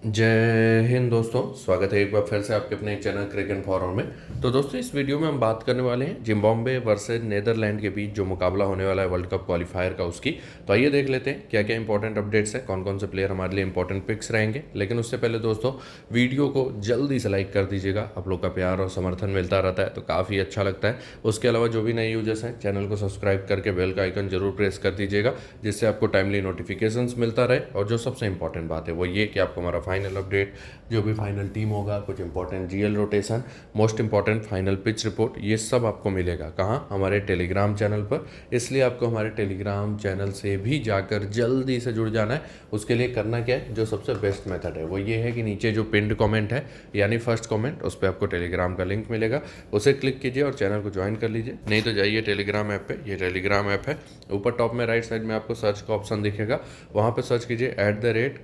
जय हिंद दोस्तों, स्वागत है एक बार फिर से आपके अपने चैनल क्रिकेट फॉरम में। तो दोस्तों, इस वीडियो में हम बात करने वाले हैं जिम्बाब्वे वर्सेस नेदरलैंड के बीच जो मुकाबला होने वाला है वर्ल्ड कप क्वालिफायर का, उसकी। तो आइए देख लेते हैं क्या क्या इंपॉर्टेंट अपडेट्स हैं, कौन कौन से प्लेयर हमारे लिए इंपॉर्टेंट पिक्स रहेंगे। लेकिन उससे पहले दोस्तों, वीडियो को जल्दी से लाइक कर दीजिएगा। आप लोग का प्यार और समर्थन मिलता रहता है तो काफ़ी अच्छा लगता है। उसके अलावा जो भी नए यूजर्स हैं, चैनल को सब्सक्राइब करके बेल का आइकन जरूर प्रेस कर दीजिएगा, जिससे आपको टाइमली नोटिफिकेशंस मिलता रहे। और जो सबसे इंपॉर्टेंट बात है वो ये कि आपको हमारा फाइनल अपडेट, जो भी फाइनल टीम होगा, कुछ important GL rotation, most important final pitch report, ये सब आपको मिलेगा कहाँ? हमारे टेलीग्राम चैनल पर। इसलिए आपको हमारे टेलीग्राम चैनल से भी जाकर जल्दी से जुड़ जाना है। उसके लिए करना क्या है, जो सबसे बेस्ट मेथड है वो ये है कि नीचे जो पिंड कमेंट है, यानी फर्स्ट कमेंट, उस पर आपको टेलीग्राम का लिंक मिलेगा, उसे क्लिक कीजिए और चैनल को ज्वाइन कर लीजिए। नहीं तो जाइए टेलीग्राम ऐप पे, ये टेलीग्राम ऐप है। ऊपर टॉप में राइट साइड में आपको सर्च का ऑप्शन दिखेगा, वहाँ पे सर्च कीजिए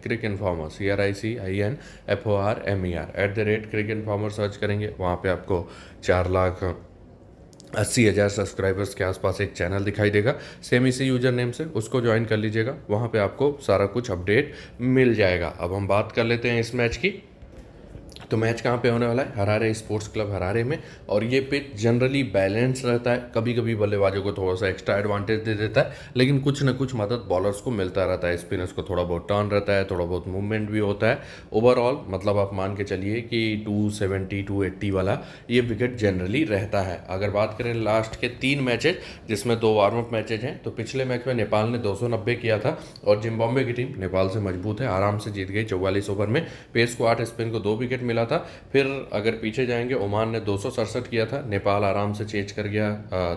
@crick informer, CRICINFORMER @crick informer search करेंगे। वहाँ पे आपको 4,80,000 सब्सक्राइबर्स के आसपास एक चैनल दिखाई देगा, सेम इसी यूजर नेम से, उसको ज्वाइन कर लीजिएगा। वहाँ पे आपको सारा कुछ अपडेट मिल जाएगा। अब हम बात कर लेते हैं इस मैच की। तो मैच कहाँ पे होने वाला है? हरारे स्पोर्ट्स क्लब हरारे में। और ये पिच जनरली बैलेंस रहता है, कभी कभी बल्लेबाजों को थोड़ा सा एक्स्ट्रा एडवांटेज दे देता है, लेकिन कुछ ना कुछ मदद बॉलर्स को मिलता रहता है। स्पिनर्स को थोड़ा बहुत टर्न रहता है, थोड़ा बहुत मूवमेंट भी होता है। ओवरऑल मतलब आप मान के चलिए कि 270 280 वाला ये विकेट जनरली रहता है। अगर बात करें लास्ट के 3 मैचेज, जिसमें 2 वार्म अप मैचेज हैं, तो पिछले मैच में नेपाल ने 290 किया था और जिम्बाब्वे की टीम नेपाल से मजबूत है, आराम से जीत गई 44 ओवर में। पेस को 8, स्पिन को 2 विकेट मिला था। फिर अगर पीछे जाएंगे, ओमान ने 267 किया था, नेपाल आराम से चेज कर गया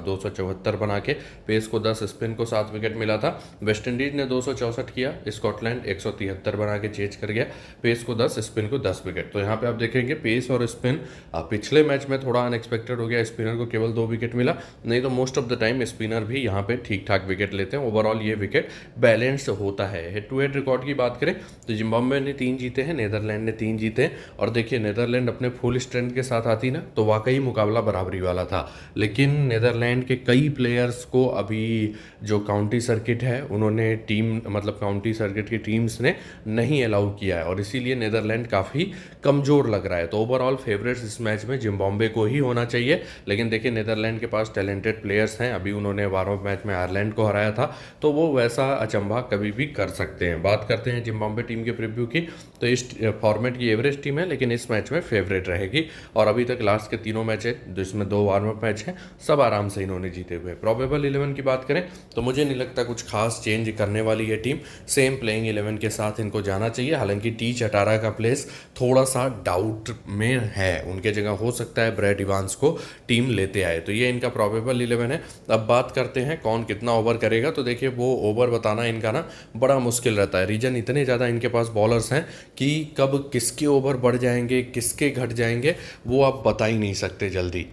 274 बना के। पेस को 10, स्पिन को 7 विकेट मिला था। वेस्ट इंडीज ने 264 किया, स्कॉटलैंड 173 बना के चेज कर गया, पेस को 10, स्पिन को 10 विकेट। तो यहाँ पे आप देखेंगे पेस और स्पिन पिछले मैच में थोड़ा अनएक्सपेक्टेड हो गया, स्पिनर को केवल 2 विकेट मिला, नहीं तो most of the time spinner भी यहाँ पे ठीक ठाक विकेट लेते हैं। ओवरऑल ये विकेट बैलेंस होता है। हेड टू हेड रिकॉर्ड की बात करें तो जिम्बाब्वे ने 3 जीते हैं, नेदरलैंड ने 3 जीते हैं। और देखिए, नेदरलैंड अपने फुल स्ट्रेंथ के साथ आती ना तो वाकई मुकाबला बराबरी वाला था, लेकिन नेदरलैंड के कई प्लेयर्स को अभी जो काउंटी सर्किट है, उन्होंने टीम मतलब काउंटी सर्किट की टीम्स ने नहीं अलाउ किया है, और इसीलिए नेदरलैंड काफ़ी कमज़ोर लग रहा है। तो ओवरऑल फेवरेट्स इस मैच में जिम्बाब्वे को ही होना चाहिए। लेकिन देखिए, नेदरलैंड के पास टैलेंटेड प्लेयर्स हैं। अभी उन्होंने वार्म अप मैच में आयरलैंड को हराया था, तो वो वैसा अचंभा कभी भी कर सकते हैं। बात करते हैं जिम्बाब्वे टीम के प्रीव्यू की। तो इस फॉर्मेट की एवरेज टीम है, लेकिन इस मैच में फेवरेट रहेगी। और अभी तक लास्ट के 3 मैच है, जिसमें 2 वार्म अप मैच हैं, सब आराम से इन्होंने जीते हुए। प्रोबेबल 11 की बात करें तो मुझे नहीं लगता कुछ खास चेंज करने वाली है टीम, सेम प्लेइंग 11 के साथ इनको जाना चाहिए। हालांकि टी चटारा का प्लेस थोड़ा सा डाउट में है, उनके जगह हो सकता है ब्रैड इवांस को टीम लेते आए। तो ये इनका प्रोबेबल 11 है। अब बात करते हैं कौन कितना ओवर करेगा। तो देखिए, वो ओवर बताना इनका ना बड़ा मुश्किल रहता है। रीजन इतने ज़्यादा इनके पास बॉलर्स हैं कि कब किसके ओवर बढ़ जाएंगे, किसके घट जाएंगे, वो आप बता ही नहीं सकते जल्दी।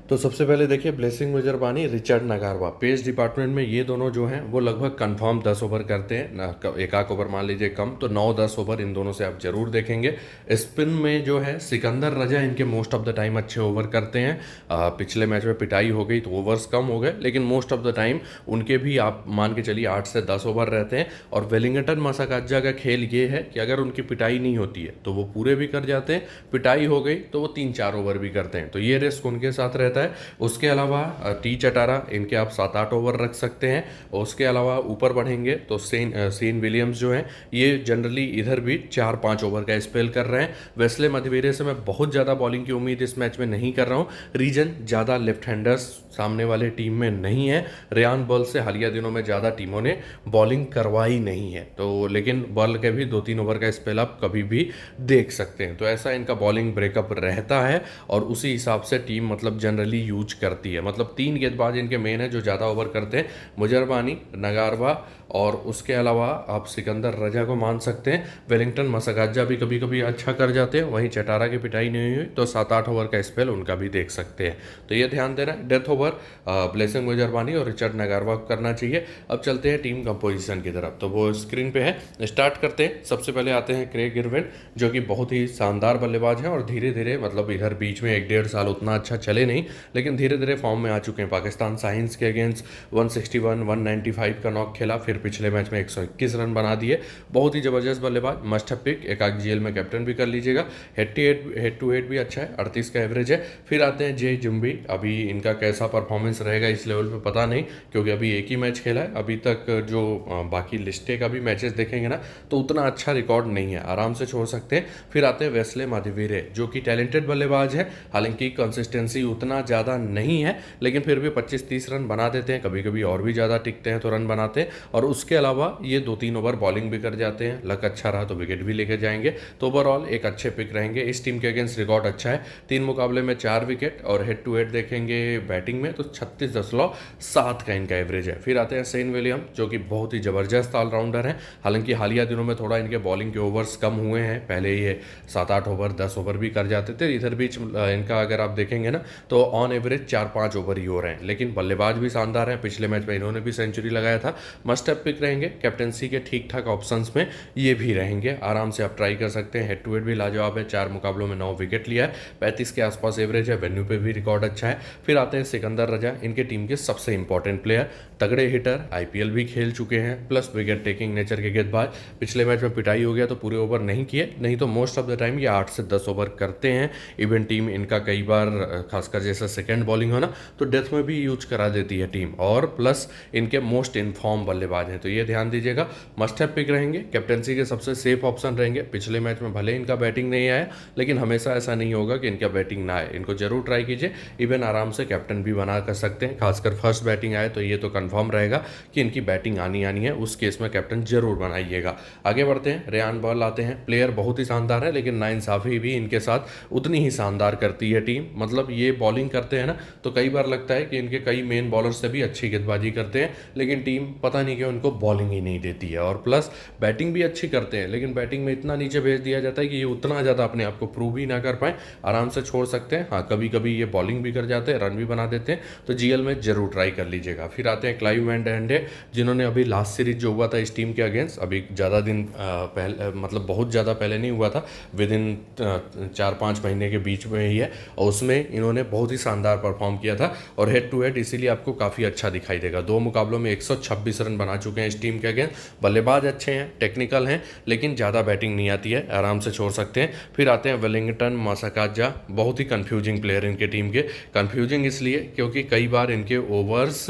तो सबसे पहले देखिए, Blessing Muzarabani, Richard Ngarava, pace department में ये दोनों जो हैं वो लगभग कंफर्म 10 ओवर करते हैं। एक आध ओवर मान लीजिए कम, तो 9-10 ओवर इन दोनों से आप जरूर देखेंगे। स्पिन में जो है सिकंदर रजा, इनके मोस्ट ऑफ द टाइम अच्छे ओवर करते हैं। पिछले मैच में पिटाई हो गई तो ओवर्स कम हो गए, लेकिन मोस्ट ऑफ द टाइम उनके भी आप मान के चलिए 8 से 10 ओवर रहते हैं। और वेलिंगटन मसाकाजा का खेल ये है कि अगर उनकी पिटाई नहीं होती है तो वो पूरे भी कर जाते हैं, पिटाई हो गई तो वो 3-4 ओवर भी करते हैं। तो ये रिस्क उनके साथ रहता है। उसके अलावा टी चटारा, इनके आप 7-8 ओवर रख सकते हैं। और उसके अलावा ऊपर बढ़ेंगे तो सेन विलियम्स जो हैं, ये जनरली इधर भी 4-5 ओवर का स्पेल कर रहे हैं। वेस्ले मधवेरे से मैं बहुत ज़्यादा बॉलिंग की उम्मीद इस मैच में नहीं कर रहा हूँ। रीजन ज़्यादा लेफ्ट हैंडर्स सामने वाले टीम में नहीं है। रेयान बॉल से हालिया दिनों में ज़्यादा टीमों ने बॉलिंग करवाई नहीं है, तो लेकिन बॉल के भी 2-3 ओवर का स्पेल आप कभी भी देख सकते हैं। तो ऐसा इनका बॉलिंग ब्रेकअप रहता है, और उसी हिसाब से टीम मतलब जनरली यूज करती है। मतलब 3 गेंदबाज इनके मेन है जो ज़्यादा ओवर करते हैं, मुजरबानी, नगारवा, और उसके अलावा आप सिकंदर रजा को मान सकते हैं। वेलिंगटन मसाकाजा भी कभी कभी अच्छा कर जाते हैं। वहीं चटारा की पिटाई नहीं हुई तो 7-8 ओवर का स्पेल उनका भी देख सकते हैं। तो ये ध्यान देना, डेथ ओवर ब्लेसिंग मुजरबानी और रिचर्ड नगारवा को करना चाहिए। अब चलते हैं टीम कंपोजिशन की तरफ, तो वो स्क्रीन पे है। स्टार्ट करते हैं। सबसे पहले आते हैं क्रेग इरविन, जो कि बहुत ही शानदार बल्लेबाज हैं और धीरे धीरे मतलब इधर बीच में 1-1.5 साल उतना अच्छा चले नहीं, लेकिन धीरे धीरे फॉर्म में आ चुके हैं। पाकिस्तान साइंस के अगेंस्ट 161 195 का नॉक खेला, फिर विकेट, पिछले मैच में 121 रन बना दिए, बहुत ही ज़बरदस्त बल्लेबाज, मस्ट हैव पिक। एक आग जीएल में कैप्टन भी कर लीजिएगा। हेड टू हेड भी अच्छा है, 38 का एवरेज है। फिर आते हैं जे जुम्बी, अभी इनका कैसा परफॉर्मेंस रहेगा इस लेवल पे पता नहीं, क्योंकि अभी एक ही मैच खेला है अभी तक। जो बाकी लिस्टे का भी मैचेस देखेंगे ना तो उतना अच्छा रिकॉर्ड नहीं है, आराम से छोड़ सकते हैं। फिर आते हैं वेस्ले माधवीरे, जो कि टैलेंटेड बल्लेबाज है, हालांकि कंसिस्टेंसी उतना ज़्यादा नहीं है, लेकिन फिर भी 25-30 रन बना देते हैं, कभी कभी और भी ज़्यादा टिकते हैं तो रन बनाते हैं। और उसके अलावा ये 2-3 ओवर बॉलिंग भी कर जाते हैं, लक अच्छा रहा तो विकेट भी लेके जाएंगे। तो ओवरऑल एक अच्छे पिक रहेंगे। इस टीम के अगेंस्ट रिकॉर्ड अच्छा है, 3 मुकाबले में 4 विकेट, और हेड टू हेड देखेंगे बैटिंग में तो 36.7 का इनका एवरेज है। फिर आते हैं सेन विलियम, जो कि बहुत ही ज़बरदस्त ऑलराउंडर हैं, हालांकि हालिया दिनों में थोड़ा इनके बॉलिंग के ओवर्स कम हुए हैं, पहले ये 7-8 ओवर 10 ओवर भी कर जाते थे, इधर बीच इनका अगर आप देखेंगे ना तो ऑन एवरेज 4-5 ओवर ही हो रहे हैं, लेकिन बल्लेबाज भी शानदार हैं। पिछले मैच में इन्होंने भी सेंचुरी लगाया था। मस्ट हैव पिक रहेंगे, कैप्टनसी के ठीक ठाक ऑप्शंस में ये भी रहेंगे, आराम से आप ट्राई कर सकते हैं। हेड टू हेड भी लाजवाब है, 4 मुकाबलों में 9 विकेट लिया है, 35 के आसपास एवरेज है, वेन्यू पे भी रिकॉर्ड अच्छा है। फिर आते हैं सिकंदर रजा, इनके टीम के सबसे इंपॉर्टेंट प्लेयर, तगड़े हिटर, आईपीएल भी खेल चुके हैं, प्लस विकेट टेकिंग नेचर के गेंदबाज। पिछले मैच में पिटाई हो गया तो पूरे ओवर नहीं किए, नहीं तो मोस्ट ऑफ द टाइम ये 8 से 10 ओवर करते हैं। इवन टीम इनका कई बार खासकर जैसा सेकेंड बॉलिंग हो ना तो डेथ में भी यूज करा देती है टीम, और प्लस इनके मोस्ट इनफॉर्म बल्लेबाज हैं, तो ये ध्यान दीजिएगा। मस्ट हैव पिक रहेंगे, कैप्टनसी के सबसे सेफ ऑप्शन रहेंगे। पिछले मैच में भले इनका बैटिंग नहीं आया, लेकिन हमेशा ऐसा नहीं होगा कि इनका बैटिंग ना आए, इनको जरूर ट्राई कीजिए। इवन आराम से कैप्टन भी बना कर सकते हैं, खासकर फर्स्ट बैटिंग आए तो ये तो कंफर्म रहेगा कि इनकी बैटिंग आनी है, उस केस में कैप्टन जरूर बनाइएगा। आगे बढ़ते हैं, रेयान बॉल आते हैं, प्लेयर बहुत ही शानदार है, लेकिन नाइंसाफी भी इनके साथ उतनी ही शानदार करती है टीम। मतलब ये बॉलिंग करते हैं ना तो कई बार लगता है कि इनके कई मेन बॉलर से भी अच्छी गेंदबाजी करते हैं, लेकिन टीम पता नहीं क्यों इनको बॉलिंग ही नहीं देती है। और प्लस बैटिंग भी अच्छी करते हैं, लेकिन बैटिंग में इतना नीचे भेज दिया जाता है कि ये उतना ज़्यादा अपने आप को प्रूव ही ना कर पाए, आराम से छोड़ सकते हैं। हाँ, कभी कभी ये बॉलिंग भी कर जाते हैं, रन भी बना देते हैं, तो जीएल में जरूर ट्राई कर लीजिएगा। फिर आते हैं क्लाइव वैन डेंडे, जिन्होंने अभी लास्ट सीरीज जो हुआ था इस टीम के अगेंस्ट, अभी ज़्यादा दिन पहले, मतलब बहुत ज़्यादा पहले नहीं हुआ था, विद इन 4-5 महीने के बीच में ही है, और उसमें इन्होंने बहुत ही शानदार परफॉर्म किया था, और हेड टू हेड इसीलिए आपको काफ़ी अच्छा दिखाई देगा। 2 मुकाबलों में 126 रन बना चुके हैं इस टीम के अगेंस्ट। बल्लेबाज अच्छे हैं, टेक्निकल हैं, लेकिन ज़्यादा बैटिंग नहीं आती है, आराम से छोड़ सकते हैं। फिर आते हैं वेलिंगटन मासाकाजा, बहुत ही कंफ्यूजिंग प्लेयर इनके टीम के। कंफ्यूजिंग इसलिए क्योंकि कई बार इनके ओवर्स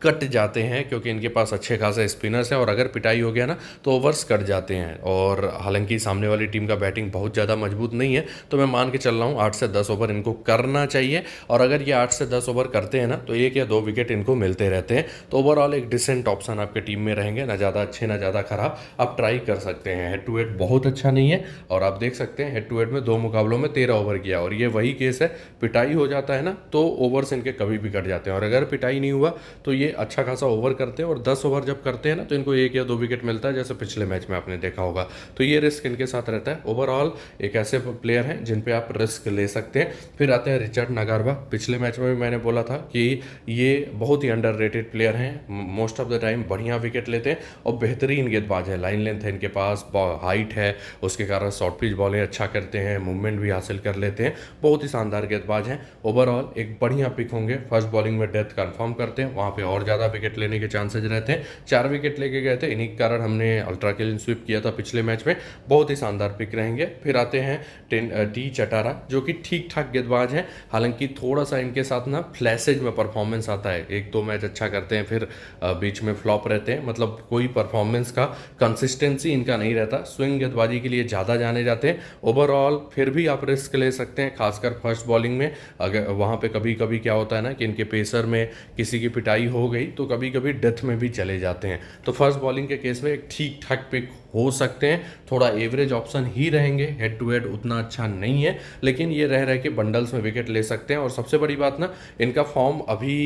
कट जाते हैं, क्योंकि इनके पास अच्छे खासे स्पिनर्स हैं, और अगर पिटाई हो गया ना तो ओवर्स कट जाते हैं। और हालांकि सामने वाली टीम का बैटिंग बहुत ज़्यादा मजबूत नहीं है, तो मैं मान के चल रहा हूँ 8 से 10 ओवर इनको करना चाहिए, और अगर ये 8 से 10 ओवर करते हैं ना तो 1 या 2 विकेट इनको मिलते रहते हैं। तो ओवरऑल एक डिसेंट ऑप्शन आपके टीम में रहेंगे, ना ज़्यादा अच्छे ना ज़्यादा खराब, आप ट्राई कर सकते हैं। हेड टू हेड बहुत अच्छा नहीं है, और आप देख सकते हैं हेड टू हेड में 2 मुकाबलों में 13 ओवर किया, और ये वही केस है, पिटाई हो जाता है ना तो ओवर्स इनके कभी भी कट जाते हैं, और अगर पिटाई नहीं हुआ तो ये अच्छा खासा ओवर करते हैं, और 10 ओवर जब करते हैं ना तो इनको 1 या 2 विकेट मिलता है, जैसे पिछले मैच में आपने देखा होगा। तो ये रिस्क इनके साथ रहता है। ओवरऑल एक ऐसे प्लेयर हैं जिन पे आप रिस्क ले सकते हैं। फिर आते हैं रिचर्ड नगारवा, पिछले मैच में भी मैंने बोला था कि ये बहुत ही अंडररेटेड प्लेयर हैं, मोस्ट ऑफ द टाइम बढ़िया विकेट लेते हैं, और बेहतरीन गेंदबाज है, लाइन लेंथ है इनके पास, हाइट है, उसके कारण शॉर्ट पिच बॉलिंग अच्छा करते हैं, मूवमेंट भी हासिल कर लेते हैं, बहुत ही शानदार गेंदबाज हैं। ओवरऑल एक बढ़िया पिक होंगे, फर्स्ट बॉलिंग में डेथ कंफर्म करते हैं, वहाँ पे और ज़्यादा विकेट लेने के चांसेज रहते हैं। 4 विकेट लेके गए थे, इन्हीं के कारण हमने अल्ट्रा क्लीन स्वीप किया था पिछले मैच में, बहुत ही शानदार पिक रहेंगे। फिर आते हैं टी चटारा, जो कि ठीक ठाक गेंदबाज हैं, हालांकि थोड़ा सा इनके साथ ना फ्लैशेज में परफॉर्मेंस आता है, 1-2 मैच अच्छा करते हैं, फिर बीच में फ्लॉप रहते हैं, मतलब कोई परफॉर्मेंस का कंसिस्टेंसी इनका नहीं रहता, स्विंग गेंदबाजी के लिए ज़्यादा जाने जाते हैं। ओवरऑल फिर भी आप रिस्क ले सकते हैं, खासकर फर्स्ट बॉलिंग में, अगर वहाँ पे कभी कभी क्या होता है ना कि इनके पेसर में किसी की पिटाई हो गई तो कभी कभी डेथ में भी चले जाते हैं, तो फर्स्ट बॉलिंग के केस में एक ठीक ठाक पिक हो सकते हैं, थोड़ा एवरेज ऑप्शन ही रहेंगे, हेड टू हेड उतना अच्छा नहीं है, लेकिन ये रह के बंडल्स में विकेट ले सकते हैं। और सबसे बड़ी बात ना, इनका फॉर्म अभी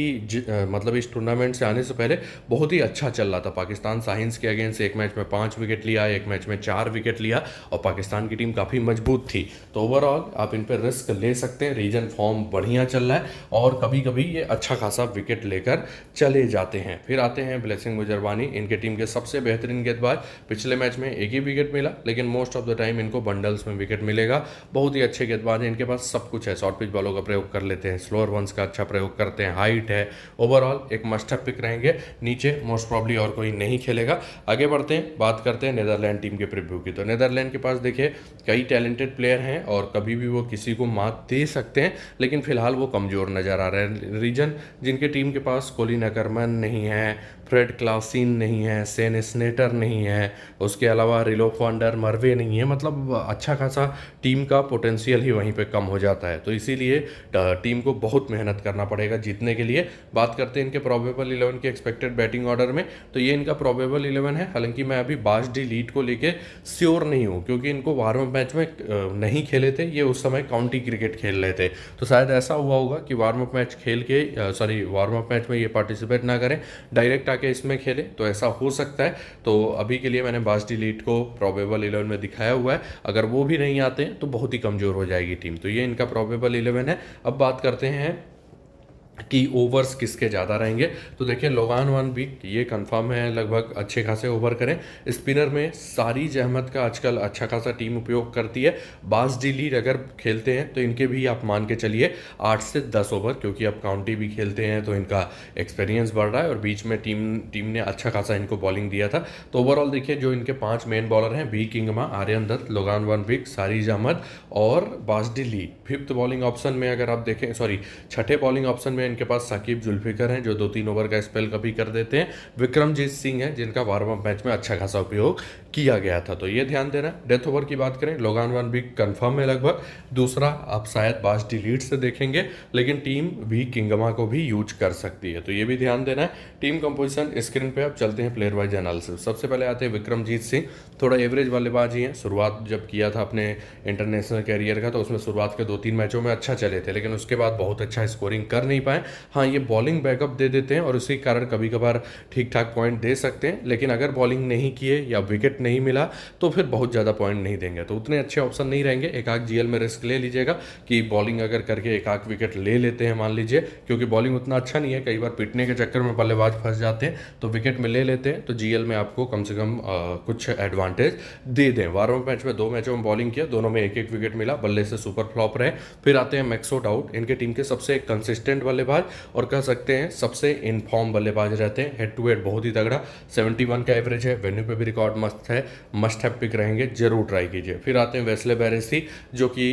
मतलब इस टूर्नामेंट से आने से पहले बहुत ही अच्छा चल रहा था। पाकिस्तान साइंस के अगेंस्ट एक मैच में 5 विकेट लिया, एक मैच में 4 विकेट लिया, और पाकिस्तान की टीम काफ़ी मजबूत थी, तो ओवरऑल आप इन पर रिस्क ले सकते हैं। रीजन फॉर्म बढ़िया चल रहा है, और कभी कभी ये अच्छा खासा विकेट लेकर चल चले जाते हैं। फिर आते हैं ब्लेसिंग मुजरवानी, इनके टीम के सबसे बेहतरीन गेंदबाज। पिछले मैच में एक ही विकेट मिला, लेकिन मोस्ट ऑफ द टाइम इनको बंडल्स में विकेट मिलेगा। बहुत ही अच्छे गेंदबाज हैं, इनके पास सब कुछ है। शॉर्ट पिच बॉलों का प्रयोग कर लेते हैं, स्लोअर वंस का अच्छा प्रयोग करते हैं, हाइट है। ओवरऑल एक मस्ट हैव पिक रहेंगे। नीचे मोस्ट प्रॉब्ली और कोई नहीं खेलेगा। आगे बढ़ते हैं, बात करते हैं नीदरलैंड टीम के प्रीव्यू की। तो नीदरलैंड के पास देखिए कई टैलेंटेड प्लेयर हैं और कभी भी वो किसी को मात दे सकते हैं, लेकिन फिलहाल वो कमज़ोर नज़र आ रहे हैं। रीजन जिनके टीम के पास कोलिन अकरमैन नहीं है, फ्रेड क्लासिन नहीं है, सेन स्नेटर नहीं है, उसके अलावा रिलो फॉन्डर मरवे नहीं है, मतलब अच्छा खासा टीम का पोटेंशियल ही वहीं पे कम हो जाता है। तो इसीलिए टीम को बहुत मेहनत करना पड़ेगा जीतने के लिए। बात करते हैं इनके प्रोबेबल 11 के एक्सपेक्टेड बैटिंग ऑर्डर में, तो ये इनका प्रोबेबल 11 है। हालांकि मैं अभी बास डी लीड को लेके श्योर नहीं हूँ, क्योंकि इनको वार्म अप मैच में नहीं खेले थे, ये उस समय काउंटी क्रिकेट खेल रहे थे। तो शायद ऐसा हुआ होगा कि वार्म अप मैच खेल के वार्म अप मैच में ये पार्टिसिपेट ना करें, डायरेक्ट आके इसमें खेले, तो ऐसा हो सकता है। तो अभी के लिए मैंने बास डी लीड को प्रोबेबल 11 में दिखाया हुआ है। अगर वो भी नहीं आते हैं तो बहुत ही कमज़ोर हो जाएगी टीम। तो ये इनका प्रोबेबल 11 है। अब बात करते हैं कि ओवर्स किसके ज़्यादा रहेंगे। तो देखिए लोगान वन भी ये कंफर्म है, लगभग अच्छे खासे ओवर करें। स्पिनर में सारिज अहमद का आजकल अच्छा खासा टीम उपयोग करती है। बास डी लीड अगर खेलते हैं तो इनके भी आप मान के चलिए 8 से 10 ओवर, क्योंकि अब काउंटी भी खेलते हैं तो इनका एक्सपीरियंस बढ़ रहा है और बीच में टीम ने अच्छा खासा इनको बॉलिंग दिया था। तो ओवरऑल देखिए जो इनके 5 मेन बॉलर हैं, B Kingma, Aryan Dutt, Logan van Beek, Shariz Ahmad और Bas de Leede. Fifth bowling option में अगर आप देखें, छठे बॉलिंग ऑप्शन में इनके पास साकिब जुल्फिकर हैं जो 2-3 ओवर का स्पेल कभी कर देते हैं। विक्रमजीत सिंह है जिनका वार्म अप मैच में अच्छा खासा उपयोग किया गया था, तो ये ध्यान देना। डेथ ओवर की बात करें, लोगान वन भी कंफर्म है लगभग। दूसरा आप शायद बास डी लीड से देखेंगे, लेकिन टीम भी किंगमा को भी यूज कर सकती है, तो ये भी ध्यान देना है। टीम कंपोजिशन स्क्रीन पे आप चलते हैं प्लेयर वाइज एनालिसिस। सबसे पहले आते हैं विक्रमजीत सिंह, थोड़ा एवरेज बल्लेबाज ही हैं। शुरुआत जब किया था अपने इंटरनेशनल कैरियर का तो उसमें शुरुआत के 2-3 मैचों में अच्छा चले थे, लेकिन उसके बाद बहुत अच्छा स्कोरिंग कर नहीं पाए। हाँ, ये बॉलिंग बैकअप दे देते हैं और उसी कारण कभी कभार ठीक ठाक पॉइंट दे सकते हैं, लेकिन अगर बॉलिंग नहीं किए या विकेट नहीं मिला तो फिर बहुत ज़्यादा पॉइंट नहीं देंगे, तो उतने अच्छे ऑप्शन नहीं रहेंगे। एक आध जीएल में रिस्क ले लीजिएगा कि बॉलिंग अगर करके एक आध विकेट ले लेते हैं मान लीजिए, क्योंकि बॉलिंग उतना अच्छा नहीं है, कई बार पिटने के चक्कर में बल्लेबाज फंस जाते हैं, तो विकेट में ले लेते हैं तो जीएल में आपको कम से कम कुछ एडवांटेज दे दें। वार्म अप मैच में 2 मैचों में बॉलिंग किया, दोनों में एक एक विकेट मिला, बल्ले से सुपर फ्लॉप रहे। फिर आते हैं मैक्सो डाउट, इनके टीम के सबसे कंसिस्टेंट बल्लेबाज और कह सकते हैं सबसे इनफॉर्म बल्लेबाज रहते हैं। हेड टू हेड बहुत ही तगड़ा, 71 का एवरेज है, वेन्यू पे भी रिकॉर्ड मस्त है, मस्ट हैव पिक रहेंगे, जरूर ट्राई कीजिए। फिर आते हैं वेस्ले बैरेसी, जो कि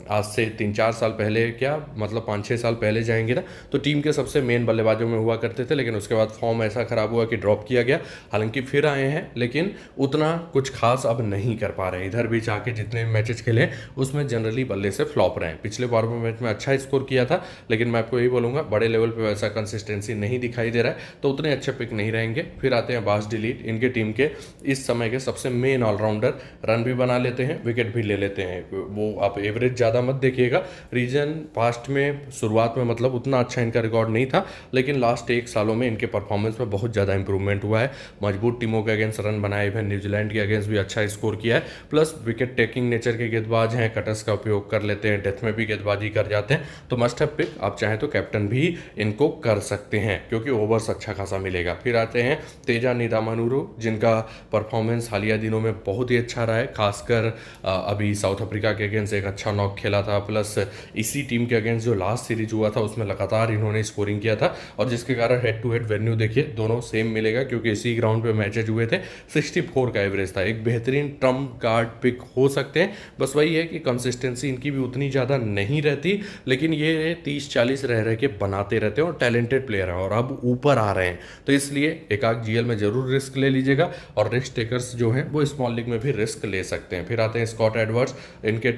आज से 3-4 साल पहले, क्या मतलब 5-6 साल पहले जाएंगे ना, तो टीम के सबसे मेन बल्लेबाजों में हुआ करते थे, लेकिन उसके बाद फॉर्म ऐसा खराब हुआ कि ड्रॉप किया गया। हालांकि फिर आए हैं, लेकिन उतना कुछ खास अब नहीं कर पा रहे हैं। इधर भी जाके जितने मैचेस खेले उसमें जनरली बल्ले से फ्लॉप रहे हैं। पिछले वार्म अप मैच में अच्छा स्कोर किया था, लेकिन मैं आपको यही बोलूँगा बड़े लेवल पे वैसा कंसिस्टेंसी नहीं दिखाई दे रहा है, तो उतने अच्छे पिक नहीं रहेंगे। फिर आते हैं बास डी लीड, इनके टीम के इस समय के सबसे मेन ऑलराउंडर, रन भी बना लेते हैं, विकेट भी ले लेते हैं। वो आप एवरेज ज़्यादा मत देखिएगा। रीजन पास्ट में शुरुआत में मतलब उतना अच्छा इनका रिकॉर्ड नहीं था, लेकिन लास्ट 1 सालों में इनके परफॉर्मेंस में बहुत ज़्यादा इंप्रूवमेंट हुआ है। मजबूत टीमों के अगेंस्ट रन बनाए हैं, न्यूजीलैंड के अगेंस्ट भी अच्छा स्कोर किया है, प्लस विकेट टेकिंग नेचर के गेंदबाज हैं, कटर्स का उपयोग कर लेते हैं, डेथ में भी गेंदबाजी कर जाते हैं, तो मस्ट हैव पिक। आप चाहें तो कैप्टन भी इनको कर सकते हैं, क्योंकि ओवर्स अच्छा खासा मिलेगा। फिर आते हैं तेजा निदामानुरो, जिनका परफॉर्मेंस हालिया दिनों में बहुत ही अच्छा रहा है, खासकर अभी साउथ अफ्रीका के अगेंस्ट एक अच्छा नॉक खेला था, प्लस इसी टीम के अगेंस्ट जो लास्ट सीरीज हुआ था उसमें लगातार इन्होंने स्कोरिंग किया था, और जिसके कारण हेड टू हेड वेन्यू देखिए दोनों सेम मिलेगा, क्योंकि इसी ग्राउंड पे मैचेज हुए थे। 64 का एवरेज था, एक बेहतरीन ट्रम्प कार्ड पिक हो सकते हैं। बस वही है कि कंसिस्टेंसी इनकी भी उतनी ज़्यादा नहीं रहती, लेकिन ये 30-40 रह के बनाते रहते हैं और टैलेंटेड प्लेयर हैं और अब ऊपर आ रहे हैं, तो इसलिए एक आध जीएल में जरूर रिस्क ले लीजिएगा, और रिस्क टेकर्स जो हैं वो स्मॉल लीग में भी रिस्क ले सकते हैं। फिर आते हैं स्कॉट एडवर्ड्स, इनके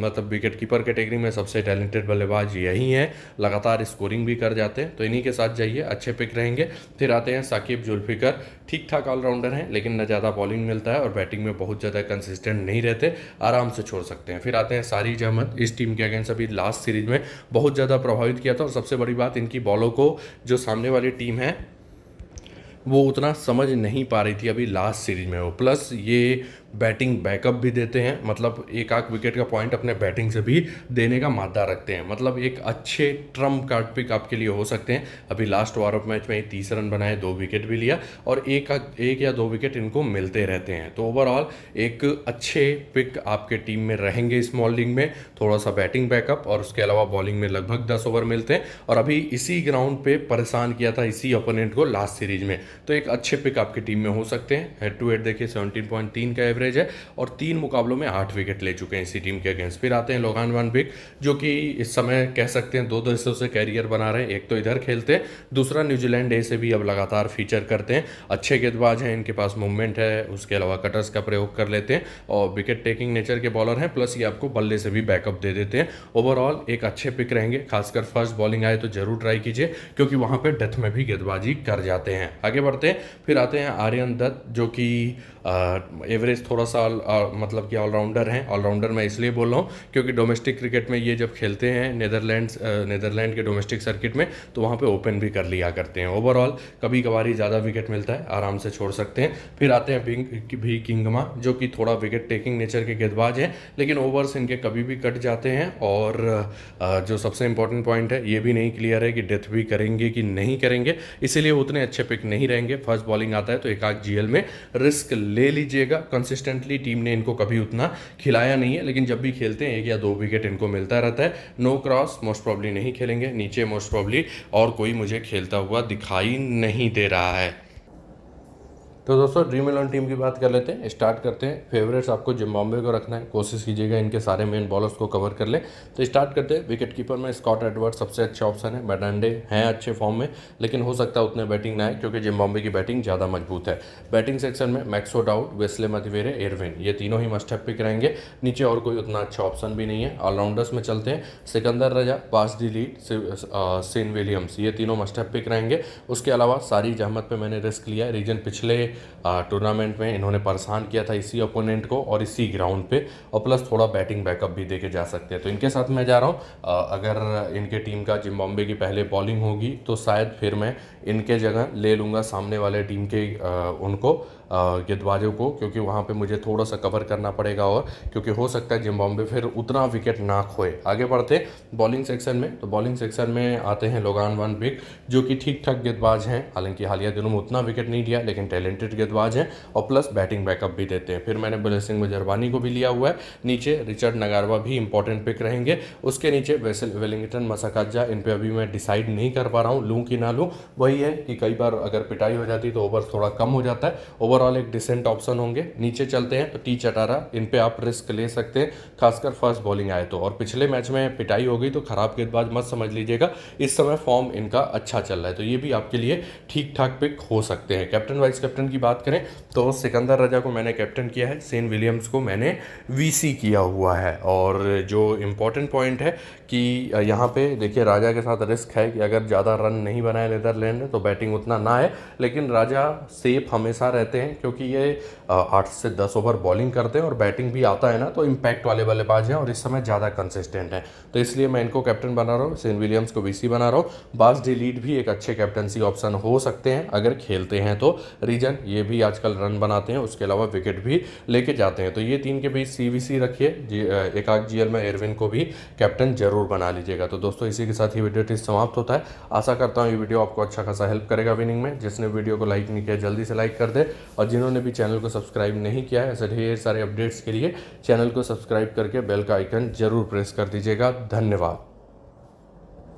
मतलब विकेट कीपर कैटेगरी में सबसे टैलेंटेड बल्लेबाज यही हैं, लगातार स्कोरिंग भी कर जाते हैं, तो इन्हीं के साथ जाइए, अच्छे पिक रहेंगे। फिर आते हैं साकिब जुल्फिकर, ठीक ठाक ऑलराउंडर हैं, लेकिन न ज़्यादा बॉलिंग मिलता है और बैटिंग में बहुत ज़्यादा कंसिस्टेंट नहीं रहते, आराम से छोड़ सकते हैं। फिर आते हैं सारिज अहमद, इस टीम के अगेंस्ट अभी लास्ट सीरीज में बहुत ज़्यादा प्रभावित किया था, और सबसे बड़ी बात इनकी बॉलों को जो सामने वाली टीम है वो उतना समझ नहीं पा रही थी अभी लास्ट सीरीज में वो, प्लस ये बैटिंग बैकअप भी देते हैं, मतलब एक आध विकेट का पॉइंट अपने बैटिंग से भी देने का मादा रखते हैं। मतलब एक अच्छे ट्रम्प कार्ड पिक आपके लिए हो सकते हैं। अभी लास्ट वार ऑफ मैच में 30 रन बनाए, 2 विकेट भी लिया और एक या 2 विकेट इनको मिलते रहते हैं। तो ओवरऑल एक अच्छे पिक आपके टीम में रहेंगे स्मॉल लीग में। थोड़ा सा बैटिंग बैकअप और उसके अलावा बॉलिंग में लगभग 10 ओवर मिलते हैं। और अभी इसी ग्राउंड पे परेशान किया था इसी ओपोनेंट को लास्ट सीरीज में, तो एक अच्छे पिक आपकी टीम में हो सकते हैं। हेड टू हेड देखिए 17.3 का एवरेज है और 3 मुकाबलों में 8 विकेट ले चुके हैं इसी टीम के अगेंस्ट। फिर आते हैं लोगान वन बिग, जो कि इस समय कह सकते हैं 2 देशों से कैरियर बना रहे हैं। एक तो इधर खेलते हैं, दूसरा न्यूजीलैंड ए से भी अब लगातार फीचर करते हैं। अच्छे गेंदबाज हैं, इनके पास मूवमेंट है, उसके अलावा कटर्स का प्रयोग कर लेते हैं और विकेट टेकिंग नेचर के बॉलर हैं, प्लस ये आपको बल्ले से भी बैकअप दे देते हैं। ओवरऑल एक अच्छे पिक रहेंगे। खासकर फर्स्ट बॉलिंग आए तो जरूर ट्राई कीजिए, क्योंकि वहां पे डेथ में भी गेंदबाजी कर जाते हैं। आगे बढ़ते हैं, फिर आते हैं आर्यन दत्त, जो कि एवरेज थोड़ा सा मतलब कि ऑलराउंडर हैं। ऑलराउंडर मैं इसलिए बोल रहा हूँ क्योंकि डोमेस्टिक क्रिकेट में ये जब खेलते हैं नीदरलैंड के डोमेस्टिक सर्किट में, तो वहाँ पे ओपन भी कर लिया करते हैं। ओवरऑल कभी कभार ज़्यादा विकेट मिलता है, आराम से छोड़ सकते हैं। फिर आते हैं भी किंगमा, जो कि थोड़ा विकेट टेकिंग नेचर के गेंदबाज हैं, लेकिन ओवर्स इनके कभी भी कट जाते हैं। और जो सबसे इंपॉर्टेंट पॉइंट है, ये भी नहीं क्लियर है कि डेथ भी करेंगे कि नहीं करेंगे, इसीलिए उतने अच्छे पिक नहीं रहेंगे। फर्स्ट बॉलिंग आता है तो एक आध जीएल में रिस्क ले लीजिएगा। कंसिस्टेंटली टीम ने इनको कभी उतना खिलाया नहीं है, लेकिन जब भी खेलते हैं 1 या 2 विकेट इनको मिलता रहता है। नो क्रॉस मोस्ट प्रॉब्ली नहीं खेलेंगे, नीचे मोस्ट प्रॉब्ली और कोई मुझे खेलता हुआ दिखाई नहीं दे रहा है। तो दोस्तों ड्रीम 11 टीम की बात कर लेते हैं, स्टार्ट करते हैं। फेवरेट्स आपको जिम्बाब्वे को रखना है, कोशिश कीजिएगा इनके सारे मेन बॉलर्स को कवर कर ले। तो स्टार्ट करते हैं। विकेट कीपर में स्कॉट एडवर्ड सबसे अच्छा ऑप्शन है। बैडांडे हैं अच्छे फॉर्म में, लेकिन हो सकता है उतने बैटिंग ना आए क्योंकि जिम्बाब्वे की बैटिंग ज़्यादा मजबूत है। बैटिंग सेक्शन में मैक्सो डाउट, वेस्ले मैथवेरे, एरविन, ये तीनों ही मस्ट हैव पिक रहेंगे। नीचे और कोई उतना अच्छा ऑप्शन भी नहीं है। ऑलराउंडर्स में चलते हैं, सिकंदर रजा, बास डी लीड, सेन विलियम्स, ये तीनों मस्ट हैव पिक रहेंगे। उसके अलावा सारिज अहमद पे मैंने रिस्क लिया है। रीजन पिछले टूर्नामेंट में इन्होंने परेशान किया था इसी ओपोनेंट को और इसी ग्राउंड पे, और प्लस थोड़ा बैटिंग बैकअप भी देके जा सकते हैं, तो इनके साथ मैं जा रहा हूँ। अगर इनके टीम का जिम्बाब्वे की पहले बॉलिंग होगी तो शायद फिर मैं इनके जगह ले लूँगा सामने वाले टीम के उनको गेंदबाजों को, क्योंकि वहाँ पे मुझे थोड़ा सा कवर करना पड़ेगा और क्योंकि हो सकता है जिम्बाब्वे फिर उतना विकेट ना खोए। आगे बढ़ते बॉलिंग सेक्शन में, तो बॉलिंग सेक्शन में आते हैं लोगान वन बिग, जो कि ठीक ठाक गेंदबाज हैं। हालांकि हालिया दिनों में उतना विकेट नहीं लिया, लेकिन टैलेंटेड गेंदबाज हैं और प्लस बैटिंग बैकअप भी देते हैं। फिर मैंने ब्लेसिंग मुजरबानी को भी लिया हुआ है। नीचे रिचर्ड नगारवा भी इंपॉर्टेंट पिक रहेंगे। उसके नीचे वेलिंगटन मसाकाजा, इन पर अभी मैं डिसाइड नहीं कर पा रहा हूँ लूँ कि ना लूँ। वही है कि कई बार अगर पिटाई हो जाती तो ओवर थोड़ा कम हो जाता है। ओवरऑल एक डिसेंट ऑप्शन होंगे। नीचे चलते हैं तो टी चटारा, इन पे आप रिस्क ले सकते हैं, खासकर फर्स्ट बॉलिंग आए तो। और पिछले मैच में पिटाई हो गई तो खराब गेंदबाज मत समझ लीजिएगा, इस समय फॉर्म इनका अच्छा चल रहा है, तो ये भी आपके लिए ठीक ठाक पिक हो सकते हैं। कैप्टन वाइस कैप्टन की बात करें तो सिकंदर रजा को मैंने कैप्टन किया है, सेन विलियम्स को मैंने वीसी किया हुआ है। और जो इम्पोर्टेंट पॉइंट है कि यहाँ पे देखिए राजा के साथ रिस्क है कि अगर ज़्यादा रन नहीं बनाए नीदरलैंड ने तो बैटिंग उतना ना है, लेकिन राजा सेफ हमेशा रहते हैं क्योंकि ये 8 से 10 ओवर बॉलिंग करते हैं और बैटिंग भी आता है ना, तो इम्पैक्ट वाले बल्लेबाज हैं और इस समय ज़्यादा कंसिस्टेंट हैं, तो इसलिए मैं इनको कैप्टन बना रहा हूँ। सेन विलियम्स को वीसी बना रहा हूँ। बास डी लीड भी एक अच्छे कैप्टनसी ऑप्शन हो सकते हैं अगर खेलते हैं तो। रीजन ये भी आजकल रन बनाते हैं, उसके अलावा विकेट भी लेके जाते हैं, तो ये 3 के बीच सीवीसी रखिए। एक आध जीएल में एरविन को भी कैप्टन जरूर बना लीजिएगा। तो दोस्तों इसी के साथ ही वीडियो टेस्ट समाप्त होता है। आशा करता हूँ ये वीडियो आपको अच्छा खासा हेल्प करेगा विनिंग में। जिसने वीडियो को लाइक नहीं किया जल्दी से लाइक कर दे, और जिन्होंने भी चैनल को सब्सक्राइब नहीं किया है ऐसे ढेर सारे अपडेट्स के लिए चैनल को सब्सक्राइब करके बेल का आइकन जरूर प्रेस कर दीजिएगा। धन्यवाद।